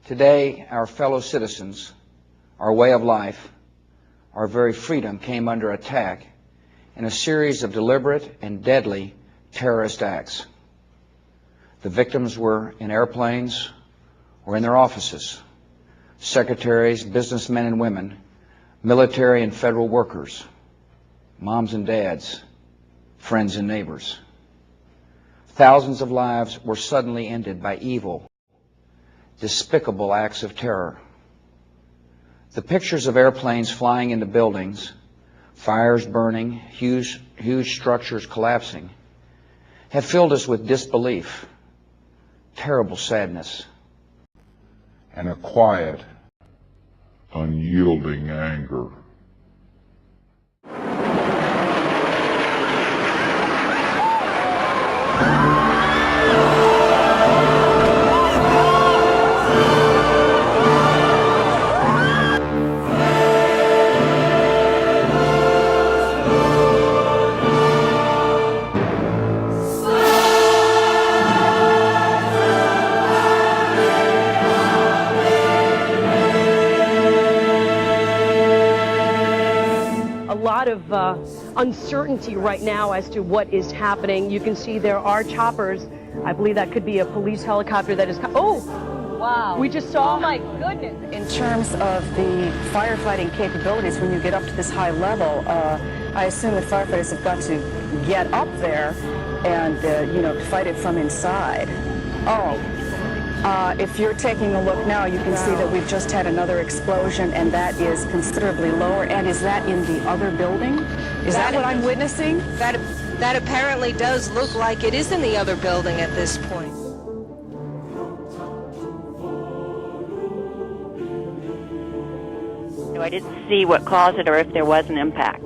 Today, our fellow citizens, our way of life, our very freedom came under attack in a series of deliberate and deadly terrorist acts. The victims were in airplanes or in their offices, secretaries, businessmen and women, military and federal workers, moms and dads, friends and neighbors. Thousands of lives were suddenly ended by evil, despicable acts of terror. The pictures of airplanes flying into buildings, fires burning, huge structures collapsing, have filled us with disbelief, terrible sadness, and a quiet, unyielding anger. Of uncertainty right now as to what is happening. You can see there are choppers. I believe that could be a police helicopter that is... Oh! Wow. We just saw... Oh my goodness. In terms of the firefighting capabilities, when you get up to this high level, I assume the firefighters have got to get up there and, fight it from inside. Oh. If you're taking a look now, you can see that we've just had another explosion, and that is considerably lower. And is that in the other building? Is that what I'm witnessing? That apparently does look like it is in the other building at this point. I didn't see what caused it or if there was an impact.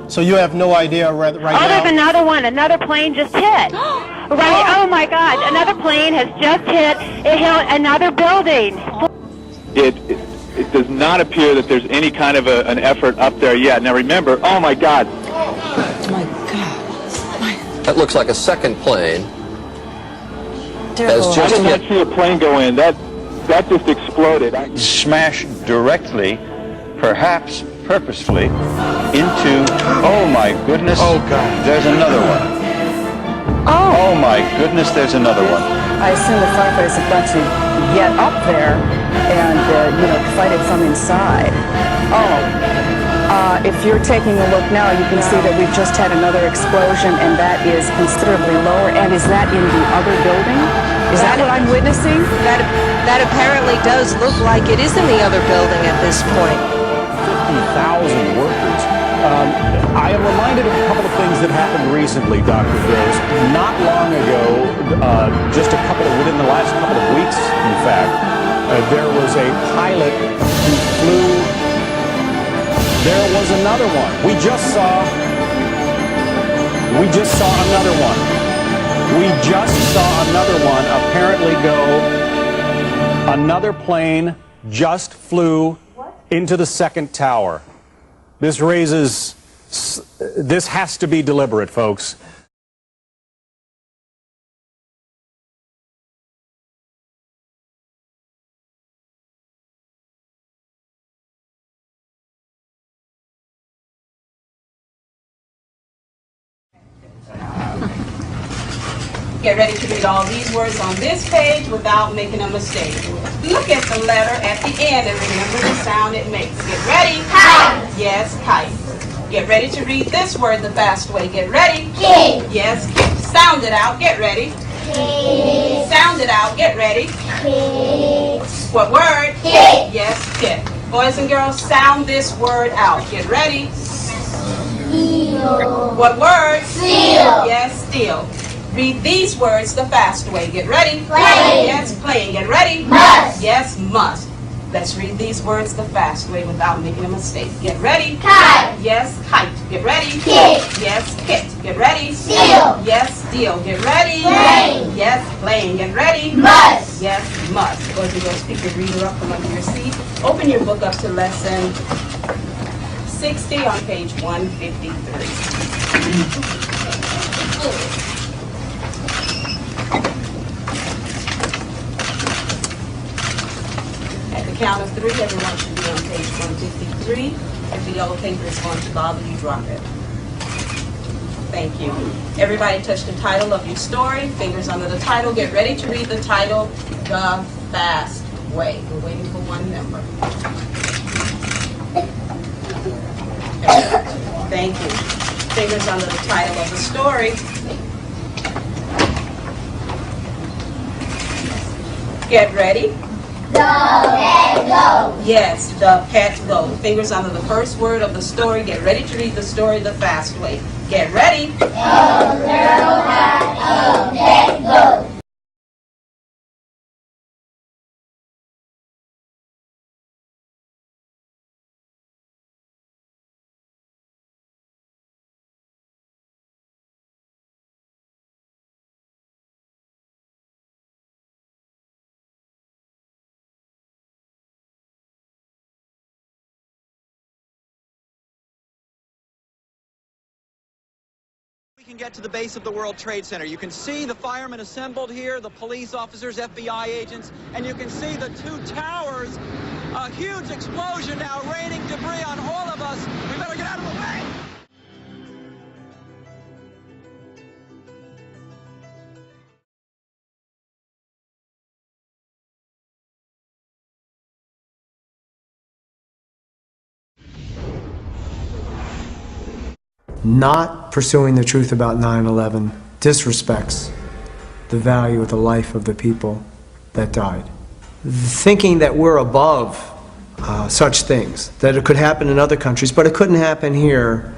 So you have no idea right now? There's another one. Another plane just hit. Right. Oh my God! Another plane has just hit. It hit another building. It does not appear that there's any kind of an effort up there yet. Now remember, oh my God! Oh my God! That looks like a second plane. I did not see a plane go in. That just exploded. Smashed directly, perhaps purposefully, into, oh my goodness, oh God, there's another one. Oh my goodness, there's another one. I assume the firefighters have got to get up there and, fight it from inside. Oh. If you're taking a look now, you can see that we've just had another explosion, and that is considerably lower. And is that in the other building? Is that what I'm witnessing? That apparently does look like it is in the other building at this point. 50,000 workers. I am reminded of a couple of things that happened recently, Dr. Gross. Not long ago, within the last couple of weeks, in fact, there was a pilot who flew. There was another one. We just saw another one. We just saw another one apparently go. Another plane just flew into the second tower. This has to be deliberate, folks. Get ready to read all these words on this page without making a mistake. Look at the letter at the end and remember the sound it makes. Get ready. Kite. Yes, kite. Get ready to read this word the fast way. Get ready. Kid. Yes, kid. Sound it out. Get ready. Kid. Sound it out. Get ready. Kid. What word? Kid. Yes, kid. Boys and girls, sound this word out. Get ready. Seal. What word? Seal. Yes, steel. Read these words the fast way. Get ready. Play. Yes, playing. Get ready. Must. Yes, must. Let's read these words the fast way without making a mistake. Get ready. Kite. Yes, kite. Get ready. Kit. Yes, kit. Get ready. Steel. Yes, steel. Get ready. Plane. Yes, plane. Get ready. Must. Yes, must. Boys and girls, pick your reader up from under your seat. Open your book up to lesson 60 on page 153. count of three, everyone should be on page 153. If the yellow paper is going to bother you, drop it. Thank you. Everybody touch the title of your story. Fingers under the title. Get ready to read the title, The Fast Way. We're waiting for one member. Thank you. Fingers under the title of the story. Get ready. The pet goat. Yes, the pet goat. Fingers under the first word of the story. Get ready to read the story the fast way. Get ready. A girl had a pet goat. We can get to the base of the World Trade Center. You can see the firemen assembled here, the police officers, FBI agents, and you can see the two towers. A huge explosion now raining debris on all of us. We better get out of the way. Not pursuing the truth about 9/11 disrespects the value of the life of the people that died. Thinking that we're above such things, that it could happen in other countries, but it couldn't happen here,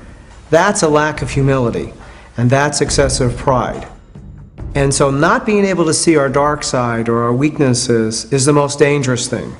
that's a lack of humility, and that's excessive pride. And so not being able to see our dark side or our weaknesses is the most dangerous thing.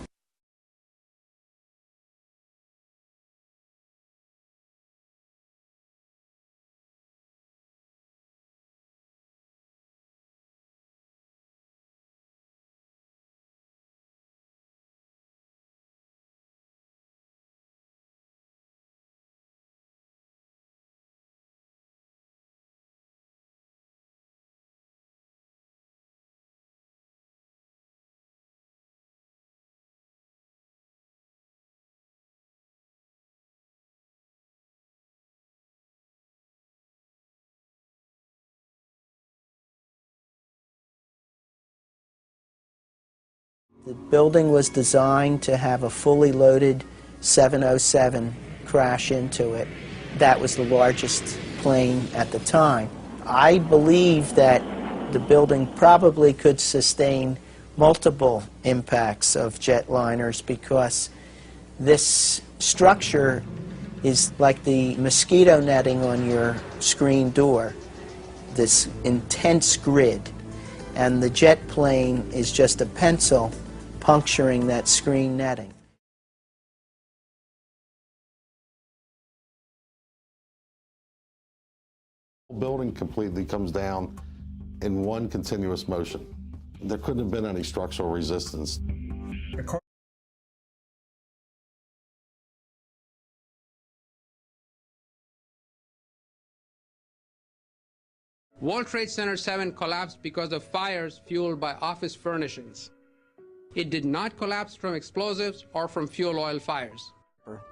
The building was designed to have a fully loaded 707 crash into it. That was the largest plane at the time. I believe that the building probably could sustain multiple impacts of jetliners because this structure is like the mosquito netting on your screen door, this intense grid, and the jet plane is just a pencil puncturing that screen netting. The building completely comes down in one continuous motion. There couldn't have been any structural resistance. World Trade Center 7 collapsed because of fires fueled by office furnishings. It did not collapse from explosives or from fuel oil fires.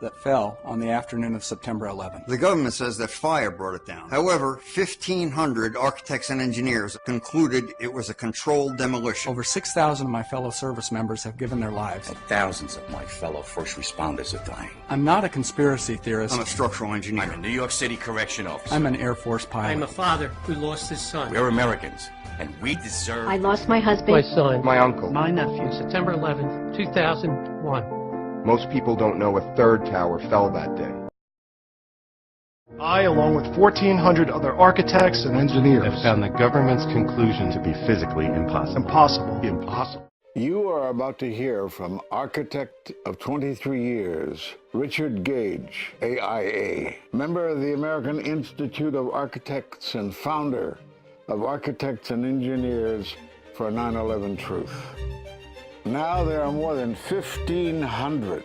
That fell on the afternoon of September 11th. The government says that fire brought it down. However, 1,500 architects and engineers concluded it was a controlled demolition. Over 6,000 of my fellow service members have given their lives. And thousands of my fellow first responders are dying. I'm not a conspiracy theorist. I'm a structural engineer. I'm a New York City correction officer. I'm an Air Force pilot. I'm a father who lost his son. We're Americans, and we deserve... I lost my husband. My son. My uncle. My nephew. September 11th, 2001. Most people don't know a third tower fell that day. I, along with 1,400 other architects and engineers, have found the government's conclusion to be physically impossible. Impossible. You are about to hear from architect of 23 years, Richard Gage, AIA, member of the American Institute of Architects and founder of Architects and Engineers for 9/11 Truth. Now there are more than 1,500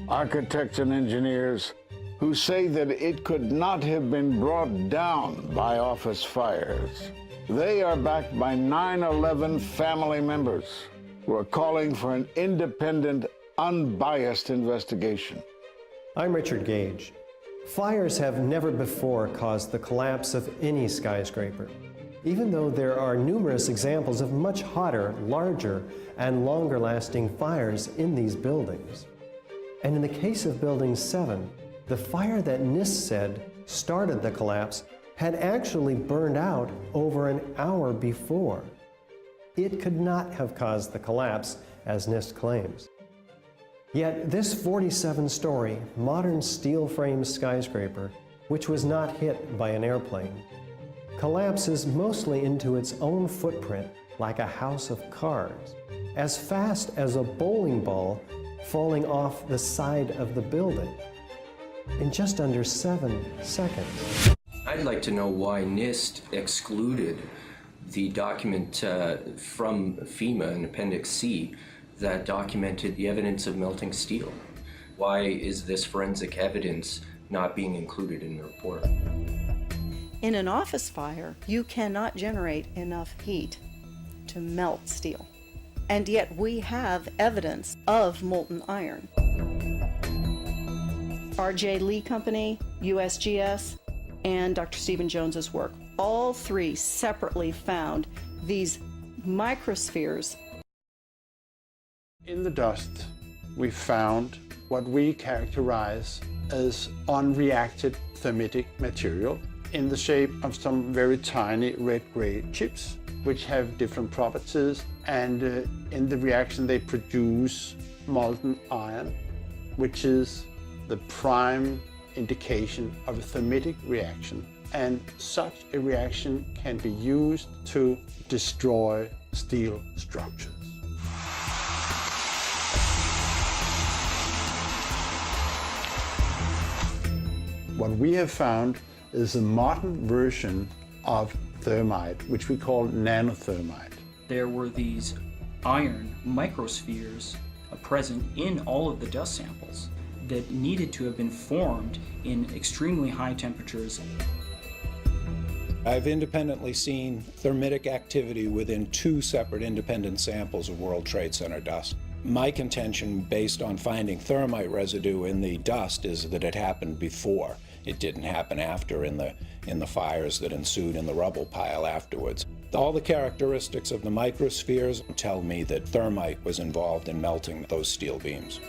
architects and engineers who say that it could not have been brought down by office fires. They are backed by 9/11 family members who are calling for an independent, unbiased investigation. I'm Richard Gage. Fires have never before caused the collapse of any skyscraper, even though there are numerous examples of much hotter, larger, and longer-lasting fires in these buildings. And in the case of Building 7, the fire that NIST said started the collapse had actually burned out over an hour before. It could not have caused the collapse, as NIST claims. Yet this 47-story, modern steel-frame skyscraper, which was not hit by an airplane, collapses mostly into its own footprint like a house of cards, as fast as a bowling ball falling off the side of the building, in just under 7 seconds. I'd like to know why NIST excluded the document from FEMA in Appendix C that documented the evidence of melting steel. Why is this forensic evidence not being included in the report? In an office fire, you cannot generate enough heat to melt steel. And yet we have evidence of molten iron. R.J. Lee Company, USGS, and Dr. Stephen Jones's work, all three separately found these microspheres. In the dust, we found what we characterize as unreacted thermitic material in the shape of some very tiny red-gray chips, which have different properties, and in the reaction they produce molten iron, which is the prime indication of a thermitic reaction. And such a reaction can be used to destroy steel structures. What we have found is a modern version of thermite, which we call nanothermite. There were these iron microspheres present in all of the dust samples that needed to have been formed in extremely high temperatures. I've independently seen thermitic activity within 2 separate independent samples of World Trade Center dust. My contention, based on finding thermite residue in the dust, is that it happened before. It didn't happen after in the fires that ensued in the rubble pile afterwards. All the characteristics of the microspheres tell me that thermite was involved in melting those steel beams.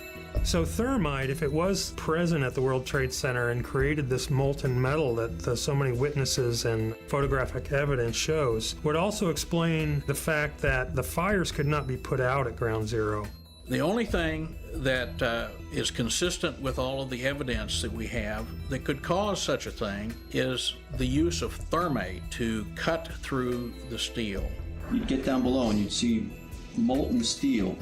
So thermite, if it was present at the World Trade Center and created this molten metal that so many witnesses and photographic evidence shows, would also explain the fact that the fires could not be put out at Ground Zero. The only thing that is consistent with all of the evidence that we have that could cause such a thing is the use of thermite to cut through the steel. You'd get down below and you'd see molten steel.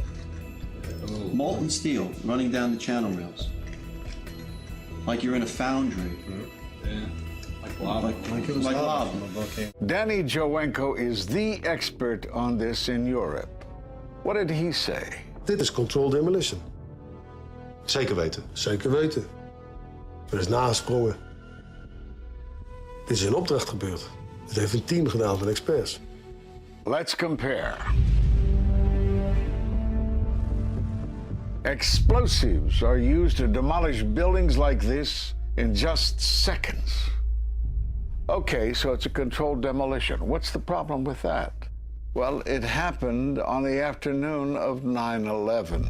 Molten steel running down the channel rails. Like you're in a foundry. Yeah. Like lava. Like lava. Danny Jowenko is the expert on this in Europe. What did he say? Dit is controlled demolition. Zeker weten, zeker weten. Er is nagesprongen. Dit is in opdracht gebeurd. Dit heeft een team gedaan van experts. Let's compare. Explosives are used to demolish buildings like this in just seconds. Okay, so it's a controlled demolition. What's the problem with that? Well, it happened on the afternoon of 9/11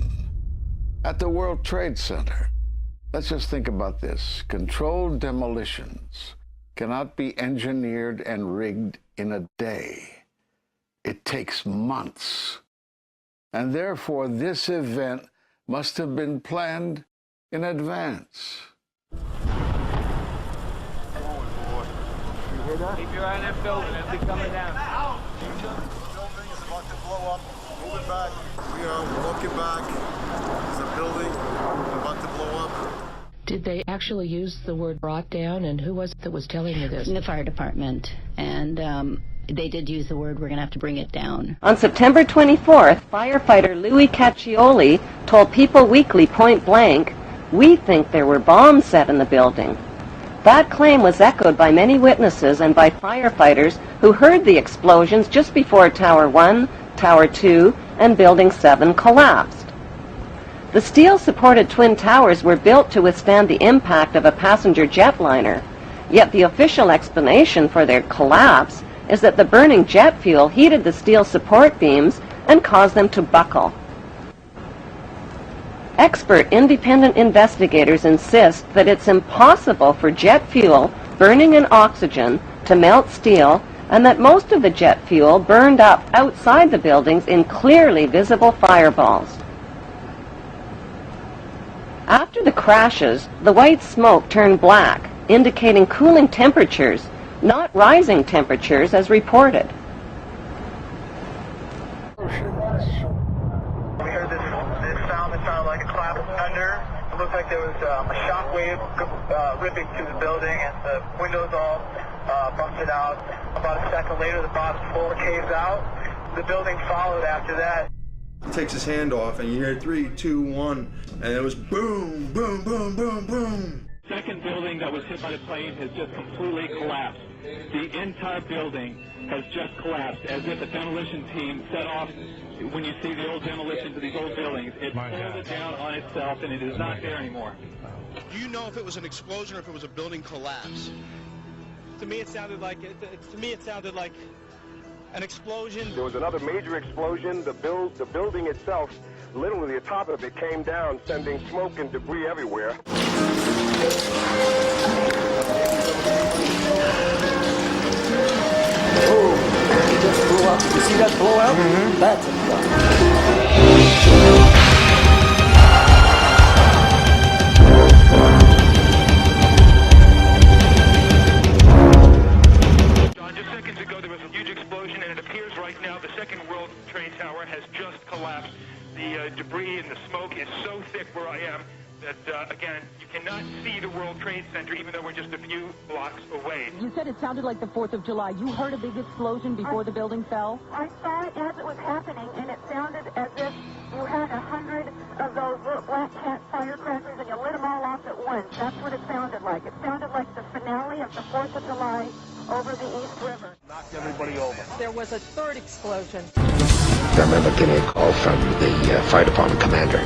at the World Trade Center. Let's just think about this. Controlled demolitions cannot be engineered and rigged in a day. It takes months. And therefore, this event must have been planned in advance. You hear that? Keep your eye on that building as they coming down. About to blow up. Moving back. We are walking back. There's a building about to blow up. Did they actually use the word brought down, and who was it that was telling you this? The fire department, and they did use the word, we're going to have to bring it down. On September 24th, firefighter Louis Caccioli told People Weekly point blank, "We think there were bombs set in the building." That claim was echoed by many witnesses and by firefighters who heard the explosions just before Tower 1, Tower 2, and Building 7 collapsed. The steel-supported twin towers were built to withstand the impact of a passenger jetliner, yet the official explanation for their collapse is that the burning jet fuel heated the steel support beams and caused them to buckle. Expert independent investigators insist that it's impossible for jet fuel burning in oxygen to melt steel, and that most of the jet fuel burned up outside the buildings in clearly visible fireballs. After the crashes, the white smoke turned black, indicating cooling temperatures, not rising temperatures as reported. We heard this sound that sounded like a clap of thunder. It looked like there was a shock wave ripping through the building, and the windows all busted out. About a second later, the bottom floor caves out. The building followed after that. He takes his hand off, and you hear 3, 2, 1, and it was boom, boom, boom, boom, boom. Second building that was hit by the plane has just completely collapsed. The entire building has just collapsed, as if a demolition team set off. When you see the old demolitions of these old buildings, it pulled it down on itself, and it is not there anymore. Do you know if it was an explosion or if it was a building collapse? To me, it sounded like an explosion. There was another major explosion. The building itself, literally the top of it came down, sending smoke and debris everywhere. Oh, it just blew up. You see that blowout? Mm-hmm. That's a Just seconds ago, there was a huge explosion, and it appears right now the second World Trade Tower has just collapsed. The debris and the smoke is so thick where I am that, again, you cannot see the World Trade Center, even though we're just a few blocks away. You said it sounded like the 4th of July. You heard a big explosion before the building fell? I saw it as it was happening, and it sounded as if you had 100 of those little black cat firecrackers, and you lit them all off at once. That's what it sounded like. It sounded like the finale of the 4th of July over the East River. Knocked everybody over. There was a third explosion. I remember getting a call from the fire department commander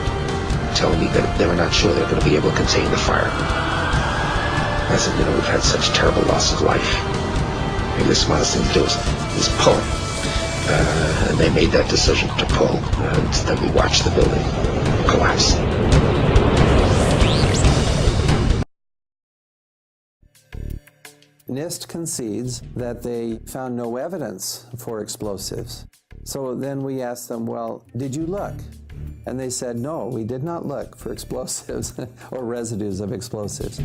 telling me that they were not sure they were going to be able to contain the fire. I said, we've had such terrible loss of life. Maybe the smartest thing to do is pull. And they made that decision to pull, and then we watched the building collapse. NIST concedes that they found no evidence for explosives. So then we asked them, well, did you look? And they said, no, we did not look for explosives or residues of explosives.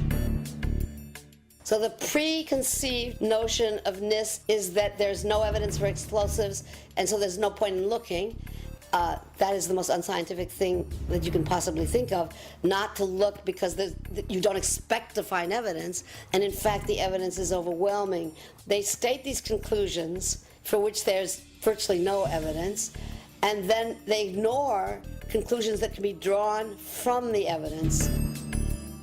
So the preconceived notion of NIST is that there's no evidence for explosives, and so there's no point in looking. That is the most unscientific thing that you can possibly think of, not to look because you don't expect to find evidence, and in fact the evidence is overwhelming. They state these conclusions for which there's virtually no evidence, and then they ignore conclusions that can be drawn from the evidence.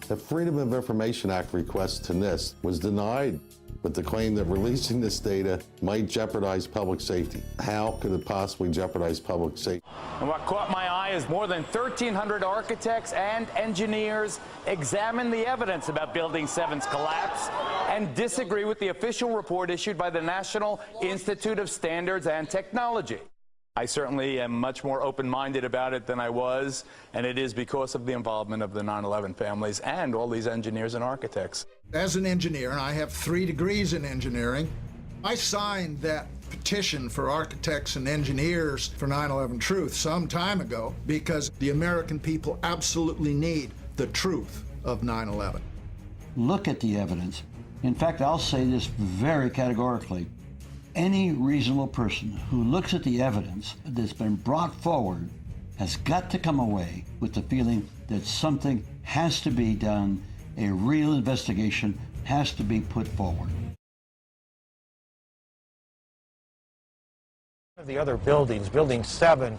The Freedom of Information Act request to NIST was denied with the claim that releasing this data might jeopardize public safety. How could it possibly jeopardize public safety? And what caught my eye is more than 1,300 architects and engineers examined the evidence about Building 7's collapse and disagree with the official report issued by the National Institute of Standards and Technology. I certainly am much more open-minded about it than I was, and it is because of the involvement of the 9/11 families and all these engineers and architects. As an engineer, and I have 3 degrees in engineering, I signed that petition for architects and engineers for 9/11 Truth some time ago because the American people absolutely need the truth of 9/11. Look at the evidence. In fact, I'll say this very categorically. Any reasonable person who looks at the evidence that's been brought forward has got to come away with the feeling that something has to be done, a real investigation has to be put forward. The other buildings, Building 7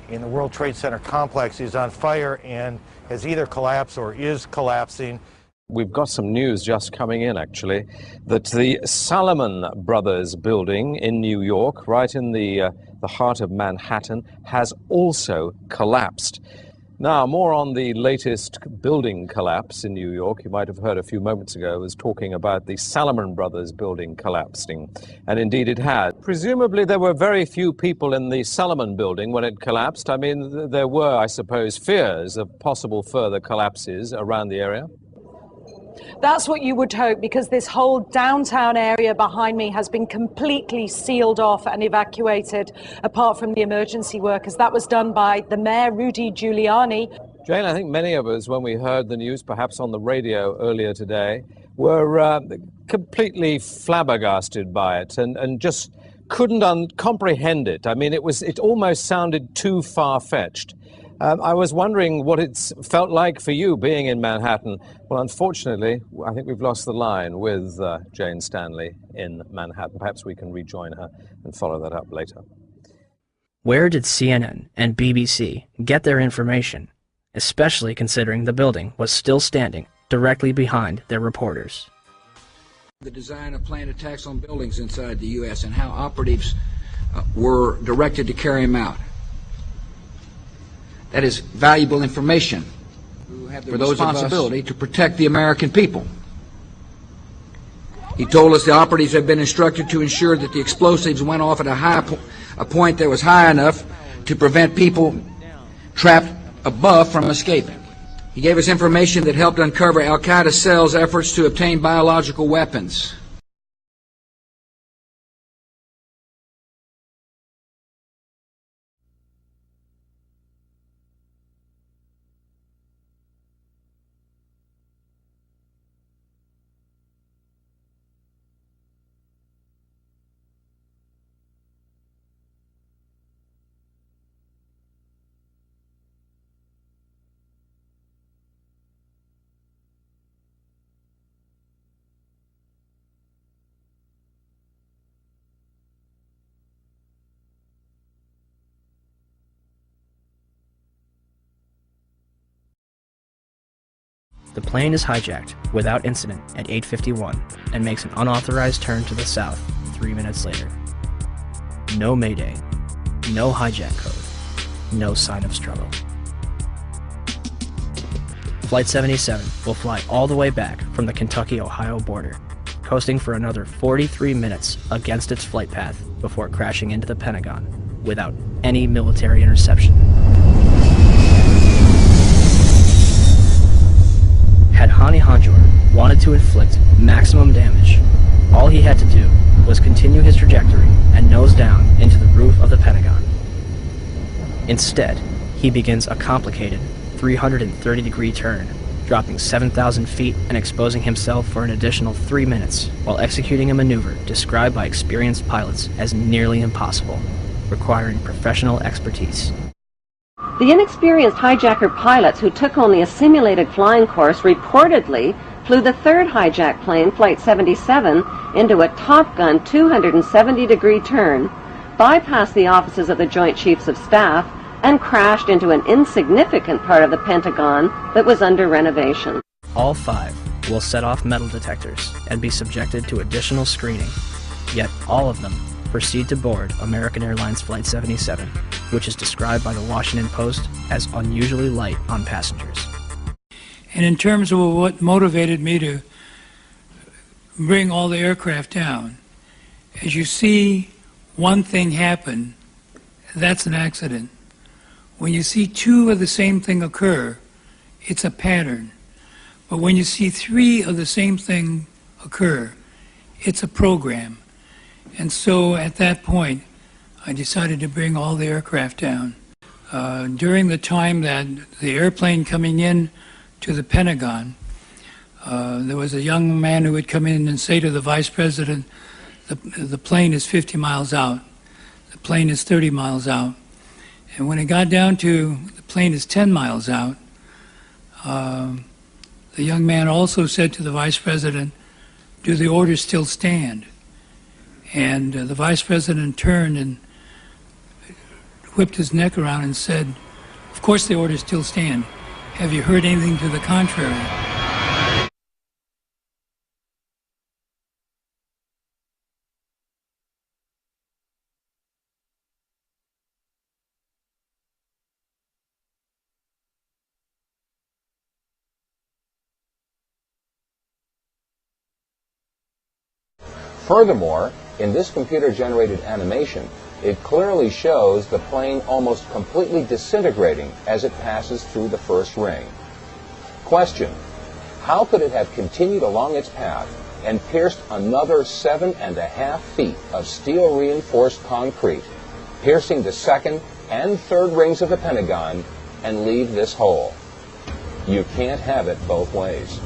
in the World Trade Center complex, is on fire and has either collapsed or is collapsing. We've got some news just coming in, actually, that the Salomon Brothers building in New York, right in the heart of Manhattan, has also collapsed. Now, more on the latest building collapse in New York. You might have heard a few moments ago I was talking about the Salomon Brothers building collapsing, and indeed it had. Presumably there were very few people in the Salomon building when it collapsed. I mean, there were, I suppose, fears of possible further collapses around the area. That's what you would hope, because this whole downtown area behind me has been completely sealed off and evacuated, apart from the emergency workers. That was done by the mayor, Rudy Giuliani. Jane, I think many of us, when we heard the news, perhaps on the radio earlier today, were completely flabbergasted by it and just couldn't comprehend it. I mean, it almost sounded too far-fetched. I was wondering what it's felt like for you being in Manhattan. Well, unfortunately, I think we've lost the line with Jane Stanley in Manhattan. Perhaps we can rejoin her and follow that up later. Where did CNN and BBC get their information, especially considering the building was still standing directly behind their reporters? The design of planned attacks on buildings inside the U.S. and how operatives were directed to carry them out. That is valuable information for those responsibility to protect the American people. He told us the operatives had been instructed to ensure that the explosives went off at a point that was high enough to prevent people trapped above from escaping. He gave us information that helped uncover Al-Qaeda cells' efforts to obtain biological weapons. The plane is hijacked without incident at 8:51 and makes an unauthorized turn to the south 3 minutes later. No mayday, no hijack code, no sign of struggle. Flight 77 will fly all the way back from the Kentucky-Ohio border, coasting for another 43 minutes against its flight path before crashing into the Pentagon without any military interception. Had Hani Hanjour wanted to inflict maximum damage, all he had to do was continue his trajectory and nose down into the roof of the Pentagon. Instead, he begins a complicated 330-degree turn, dropping 7,000 feet and exposing himself for an additional 3 minutes while executing a maneuver described by experienced pilots as nearly impossible, requiring professional expertise. The inexperienced hijacker pilots who took only a simulated flying course reportedly flew the third hijacked plane, Flight 77, into a Top Gun 270-degree turn, bypassed the offices of the Joint Chiefs of Staff, and crashed into an insignificant part of the Pentagon that was under renovation. All 5 will set off metal detectors and be subjected to additional screening, yet all of them proceed to board American Airlines Flight 77, which is described by the Washington Post as unusually light on passengers. And in terms of what motivated me to bring all the aircraft down, as you see one thing happen, that's an accident. When you see 2 of the same thing occur, it's a pattern. But when you see 3 of the same thing occur, it's a program. And so at that point, I decided to bring all the aircraft down. During the time that the airplane coming in to the Pentagon, there was a young man who would come in and say to the vice president, the plane is 50 miles out, the plane is 30 miles out. And when it got down to the plane is 10 miles out, the young man also said to the vice president, do the orders still stand? And the vice president turned and whipped his neck around and said, of course the orders still stand. Have you heard anything to the contrary? Furthermore, in this computer-generated animation, it clearly shows the plane almost completely disintegrating as it passes through the first ring. Question: how could it have continued along its path and pierced another 7.5 feet of steel-reinforced concrete, piercing the second and third rings of the Pentagon, and leave this hole? You can't have it both ways.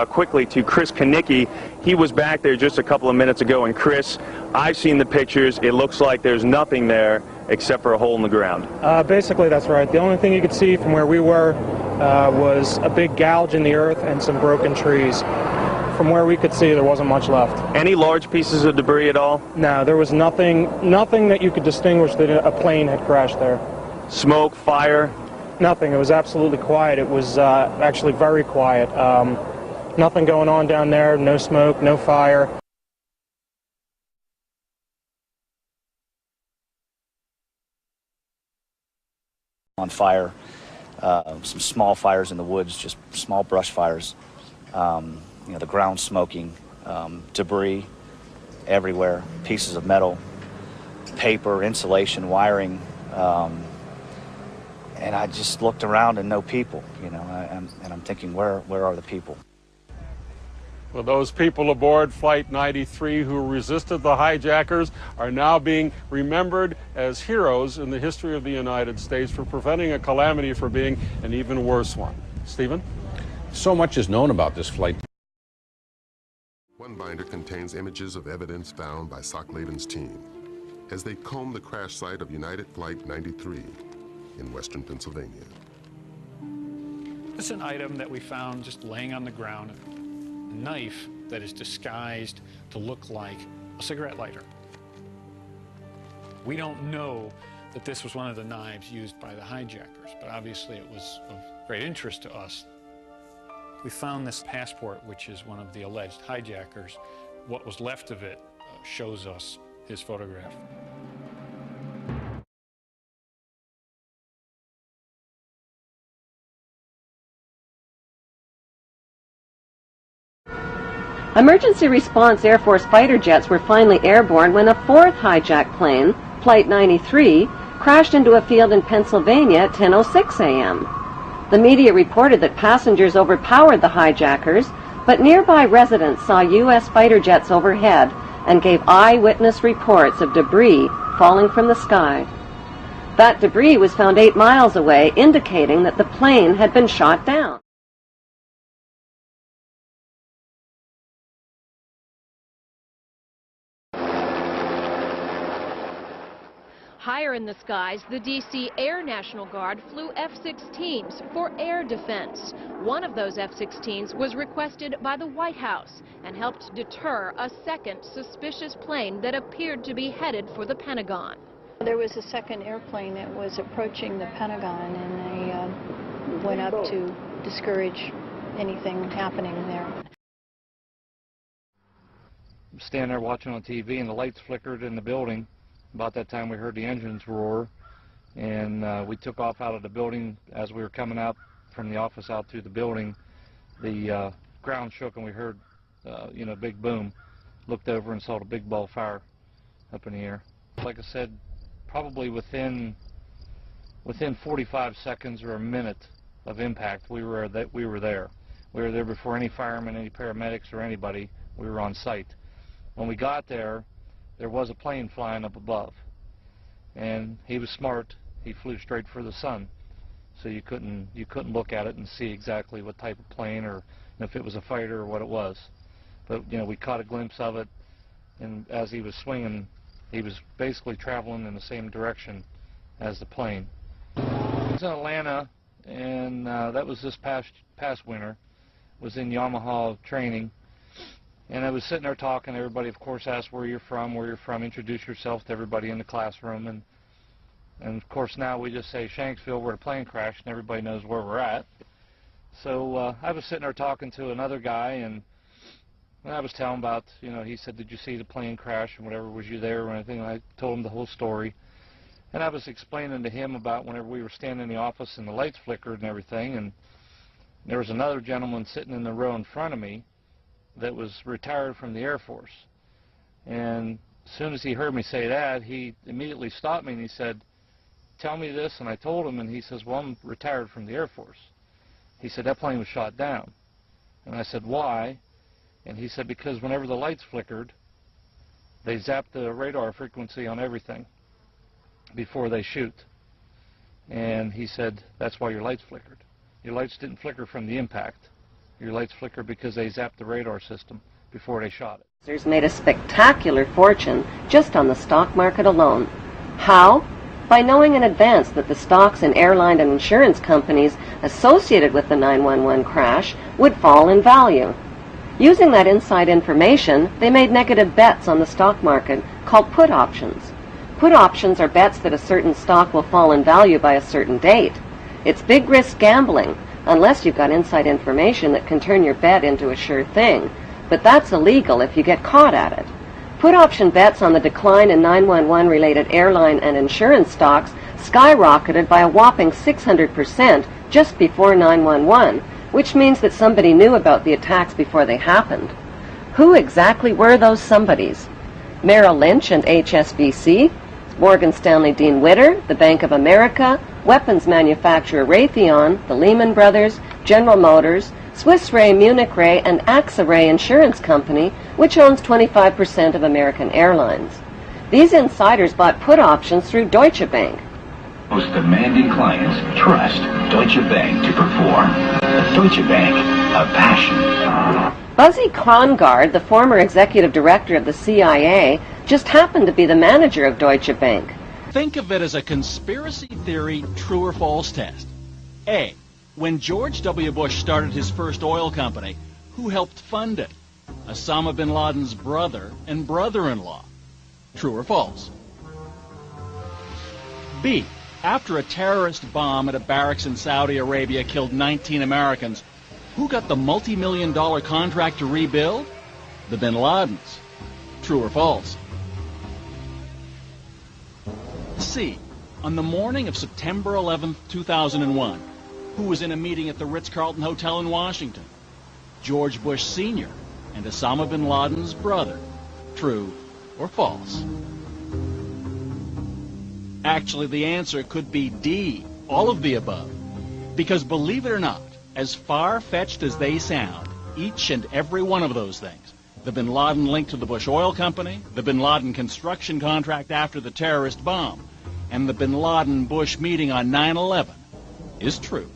Quickly to Chris Kanicki. He was back there just a couple of minutes ago, and Chris, I've seen the pictures. It looks like there's nothing there except for a hole in the ground. Basically, that's right. The only thing you could see from where we were was a big gouge in the earth and some broken trees. From where we could see, there wasn't much left. Any large pieces of debris at all? No, there was nothing that you could distinguish that a plane had crashed there. Smoke, fire? Nothing. It was absolutely quiet. It was actually very quiet. Nothing going on down there, no smoke, no fire. On fire, some small fires in the woods, just small brush fires. You know, the ground smoking, debris everywhere, pieces of metal, paper, insulation, wiring. And I just looked around and no people, you know, and I'm thinking, where are the people? Well, those people aboard Flight 93 who resisted the hijackers are now being remembered as heroes in the history of the United States for preventing a calamity from being an even worse one. Stephen? So much is known about this flight. One binder contains images of evidence found by Socklaven's team as they comb the crash site of United Flight 93 in western Pennsylvania. This is an item that we found just laying on the ground. A knife that is disguised to look like a cigarette lighter. We don't know that this was one of the knives used by the hijackers, but obviously it was of great interest to us. We found this passport, which is one of the alleged hijackers. What was left of it shows us his photograph. Emergency response Air Force fighter jets were finally airborne when a fourth hijacked plane, Flight 93, crashed into a field in Pennsylvania at 10:06 a.m. The media reported that passengers overpowered the hijackers, but nearby residents saw U.S. fighter jets overhead and gave eyewitness reports of debris falling from the sky. That debris was found 8 miles away, indicating that the plane had been shot down. Higher in the skies, the D.C. Air National Guard flew F-16s for air defense. One of those F-16s was requested by the White House and helped deter a second suspicious plane that appeared to be headed for the Pentagon. There was a second airplane that was approaching the Pentagon, and they went up to discourage anything happening there. I'm standing there watching on TV, and the lights flickered in the building. About that time we heard the engines roar, and we took off out of the building. As we were coming out from the office out through the building, the ground shook and we heard a big boom. Looked over and saw the big ball of fire up in the air. Like I said, probably within 45 seconds or a minute of impact, we were there. We were there before any firemen, any paramedics, or anybody. We were on site. When we got there, there was a plane flying up above. And he was smart. He flew straight for the sun. So you couldn't look at it and see exactly what type of plane or if it was a fighter or what it was. But, you know, we caught a glimpse of it, and as he was swinging, he was basically traveling in the same direction as the plane. I was in Atlanta, and that was this past winter. Was in Yamaha training, and I was sitting there talking. Everybody, of course, asked where you're from, introduce yourself to everybody in the classroom, and of course now we just say Shanksville where the plane crashed, and everybody knows where we're at. So I was sitting there talking to another guy, and I was telling about, you know, he said, did you see the plane crash and whatever, was you there or anything? And I told him the whole story. And I was explaining to him about whenever we were standing in the office and the lights flickered and everything, and there was another gentleman sitting in the row in front of me that was retired from the Air Force. And as soon as he heard me say that, he immediately stopped me and he said, tell me this. And I told him, and he says, well, I'm retired from the Air Force. He said, that plane was shot down. And I said, why? And he said, because whenever the lights flickered, they zapped the radar frequency on everything before they shoot. And he said, that's why your lights flickered. Your lights didn't flicker from the impact. Your lights flickered because they zapped the radar system before they shot it. There's made a spectacular fortune just on the stock market alone. How? By knowing in advance that the stocks and airline and insurance companies associated with the 911 crash would fall in value. Using that inside information, they made negative bets on the stock market called put options. Put options are bets that a certain stock will fall in value by a certain date. It's big risk gambling, unless you've got inside information that can turn your bet into a sure thing. But that's illegal if you get caught at it. Put option bets on the decline in 911 related airline and insurance stocks skyrocketed by a whopping 600% just before 911, which means that somebody knew about the attacks before they happened. Who exactly were those somebodies? Merrill Lynch and HSBC, Morgan Stanley Dean Witter, the Bank of America, weapons manufacturer Raytheon, the Lehman Brothers, General Motors, Swiss Re, Munich Re, and AXA Re Insurance Company, which owns 25% of American Airlines. These insiders bought put options through Deutsche Bank. Most demanding clients trust Deutsche Bank to perform. Deutsche Bank, a passion. Buzzy Krongard, the former executive director of the CIA, just happened to be the manager of Deutsche Bank. Think of it as a conspiracy theory true or false test. A. When George W. Bush started his first oil company, who helped fund it? Osama bin Laden's brother and brother-in-law. True or false? B. After a terrorist bomb at a barracks in Saudi Arabia killed 19 Americans, who got the multi-million-dollar contract to rebuild? The bin Ladens. True or false? C. On the morning of September 11, 2001, who was in a meeting at the Ritz-Carlton Hotel in Washington? George Bush Sr. and Osama bin Laden's brother. True or false? Actually, the answer could be D, all of the above. Because believe it or not, as far-fetched as they sound, each and every one of those things, the bin Laden link to the Bush Oil Company, the bin Laden construction contract after the terrorist bomb, and the bin Laden-Bush meeting on 9/11, is true.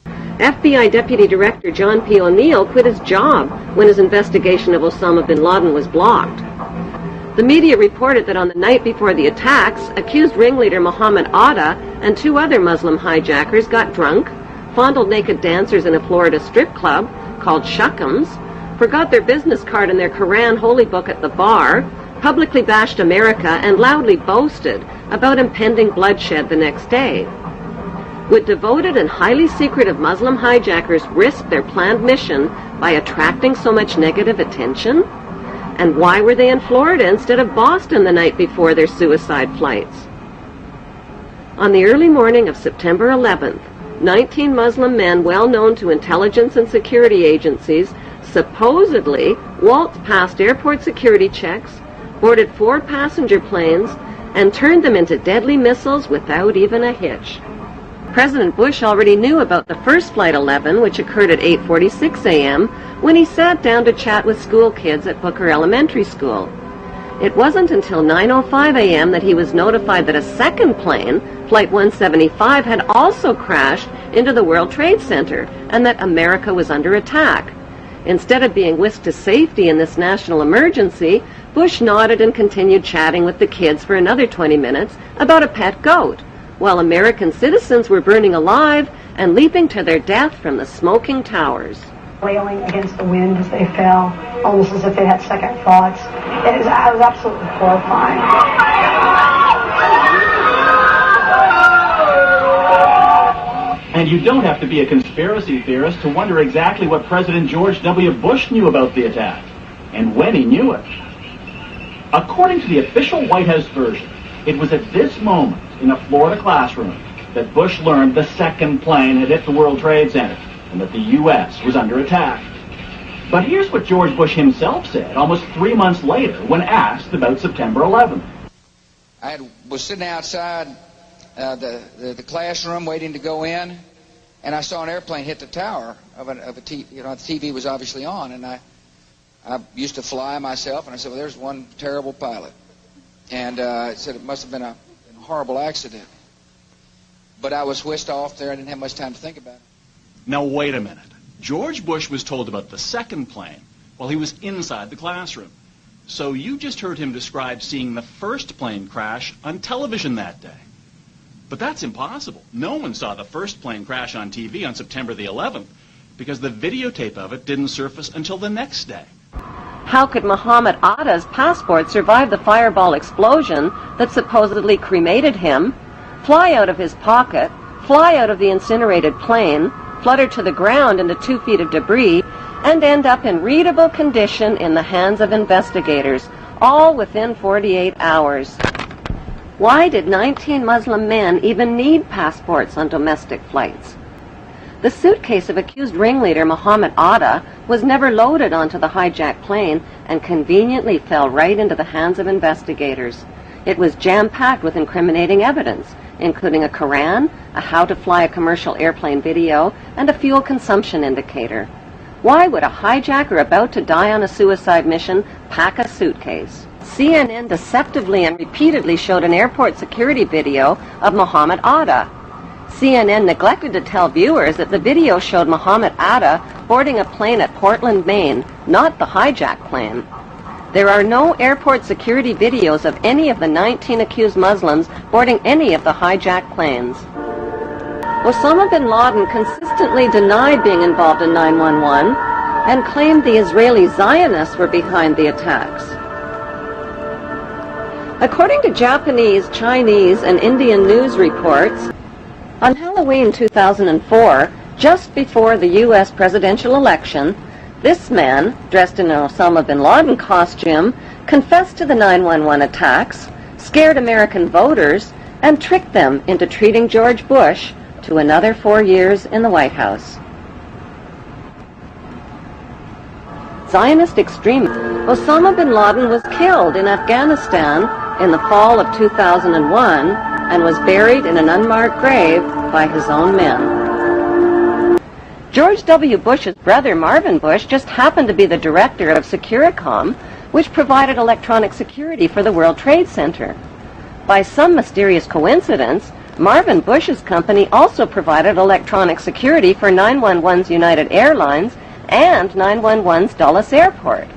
FBI Deputy Director John P. O'Neill quit his job when his investigation of Osama bin Laden was blocked. The media reported that on the night before the attacks, accused ringleader Mohammed Atta and 2 other Muslim hijackers got drunk, fondled naked dancers in a Florida strip club called Shuckums, forgot their business card and their Quran holy book at the bar, publicly bashed America, and loudly boasted about impending bloodshed the next day. Would devoted and highly secretive Muslim hijackers risk their planned mission by attracting so much negative attention? And why were they in Florida instead of Boston the night before their suicide flights? On the early morning of September 11th, 19 Muslim men well known to intelligence and security agencies supposedly waltzed past airport security checks, boarded 4 passenger planes, and turned them into deadly missiles without even a hitch. President Bush already knew about the first Flight 11, which occurred at 8:46 a.m., when he sat down to chat with school kids at Booker Elementary School. It wasn't until 9:05 a.m. that he was notified that a second plane, Flight 175, had also crashed into the World Trade Center and that America was under attack. Instead of being whisked to safety in this national emergency, Bush nodded and continued chatting with the kids for another 20 minutes about a pet goat, while American citizens were burning alive and leaping to their death from the smoking towers. Wailing against the wind as they fell, almost as if they had second thoughts. It was absolutely horrifying. And you don't have to be a conspiracy theorist to wonder exactly what President George W. Bush knew about the attack, and when he knew it. According to the official White House version, it was at this moment in a Florida classroom that Bush learned the second plane had hit the World Trade Center and that the U.S. was under attack. But here's what George Bush himself said almost 3 months later when asked about September 11th. I was sitting outside the classroom waiting to go in, and I saw an airplane hit the tower of a TV. You know, the TV was obviously on, and I used to fly myself, and I said, well, there's one terrible pilot. And I said it must have been a horrible accident. But I was whisked off there. I didn't have much time to think about it. Now, wait a minute. George Bush was told about the second plane while he was inside the classroom. So you just heard him describe seeing the first plane crash on television that day. But that's impossible. No one saw the first plane crash on TV on September the 11th because the videotape of it didn't surface until the next day. How could Muhammad Atta's passport survive the fireball explosion that supposedly cremated him, fly out of his pocket, fly out of the incinerated plane, flutter to the ground into 2 feet of debris, and end up in readable condition in the hands of investigators, all within 48 hours? Why did 19 Muslim men even need passports on domestic flights? The suitcase of accused ringleader Muhammad Atta was never loaded onto the hijacked plane and conveniently fell right into the hands of investigators. It was jam-packed with incriminating evidence, including a Quran, a how to fly a commercial airplane video, and a fuel consumption indicator. Why would a hijacker about to die on a suicide mission pack a suitcase? CNN deceptively and repeatedly showed an airport security video of Muhammad Atta. CNN neglected to tell viewers that the video showed Muhammad Atta boarding a plane at Portland, Maine, not the hijacked plane. There are no airport security videos of any of the 19 accused Muslims boarding any of the hijacked planes. Osama bin Laden consistently denied being involved in 9/11 and claimed the Israeli Zionists were behind the attacks. According to Japanese, Chinese, and Indian news reports, on Halloween 2004, just before the U.S. presidential election, this man, dressed in an Osama bin Laden costume, confessed to the 9/11 attacks, scared American voters, and tricked them into treating George Bush to another 4 years in the White House. Zionist extremist Osama bin Laden was killed in Afghanistan in the fall of 2001 and was buried in an unmarked grave by his own men. George W. Bush's brother Marvin Bush just happened to be the director of Securicom, which provided electronic security for the World Trade Center. By some mysterious coincidence, Marvin Bush's company also provided electronic security for 911's United Airlines and 911's Dulles Airport.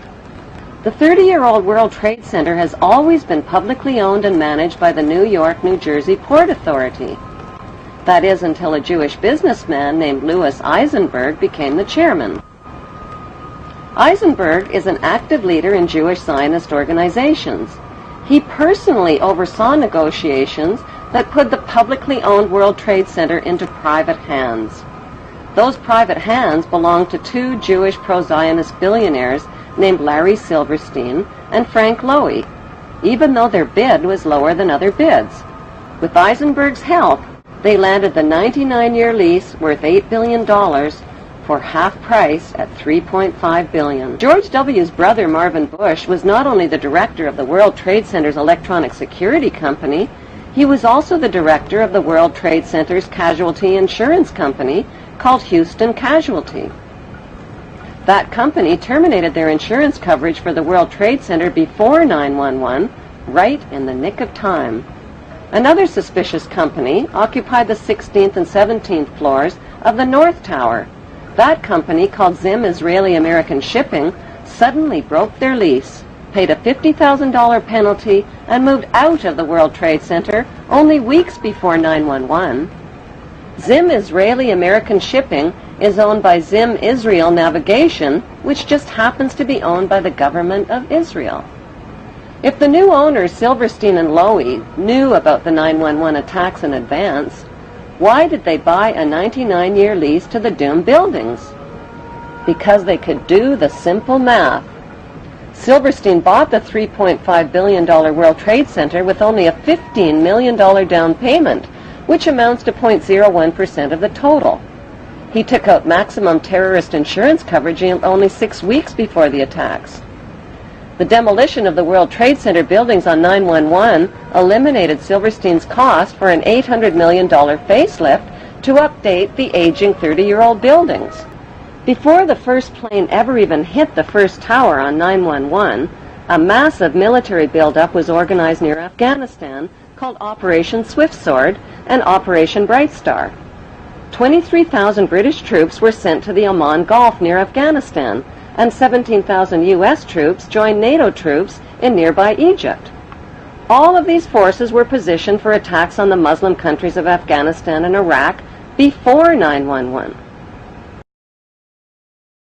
The 30-year-old World Trade Center has always been publicly owned and managed by the New York, New Jersey Port Authority. That is, until a Jewish businessman named Louis Eisenberg became the chairman. Eisenberg is an active leader in Jewish Zionist organizations. He personally oversaw negotiations that put the publicly owned World Trade Center into private hands. Those private hands belonged to 2 Jewish pro-Zionist billionaires named Larry Silverstein and Frank Lowy, even though their bid was lower than other bids. With Eisenberg's help, they landed the 99-year lease worth $8 billion for half price at $3.5 billion. George W.'s brother Marvin Bush was not only the director of the World Trade Center's electronic security company, He was also the director of the World Trade Center's casualty insurance company called Houston Casualty. That company terminated their insurance coverage for the World Trade Center before 9/11, right in the nick of time. Another suspicious company occupied the 16th and 17th floors of the North Tower. That company, called Zim Israeli American Shipping, suddenly broke their lease, paid a $50,000 penalty, and moved out of the World Trade Center only weeks before 9/11. Zim Israeli American Shipping is owned by Zim Israel Navigation, which just happens to be owned by the government of Israel. If the new owners, Silverstein and Lowy, knew about the 9/11 attacks in advance, why did they buy a 99-year lease to the doomed buildings? Because they could do the simple math. Silverstein bought the $3.5 billion World Trade Center with only a $15 million down payment, which amounts to 0.01% of the total. He took out maximum terrorist insurance coverage only 6 weeks before the attacks. The demolition of the World Trade Center buildings on 9/11 eliminated Silverstein's cost for an $800 million facelift to update the aging 30-year-old buildings. Before the first plane ever even hit the first tower on 9/11, a massive military buildup was organized near Afghanistan called Operation Swift Sword and Operation Bright Star. 23,000 British troops were sent to the Oman Gulf near Afghanistan, and 17,000 U.S. troops joined NATO troops in nearby Egypt. All of these forces were positioned for attacks on the Muslim countries of Afghanistan and Iraq before 9/11.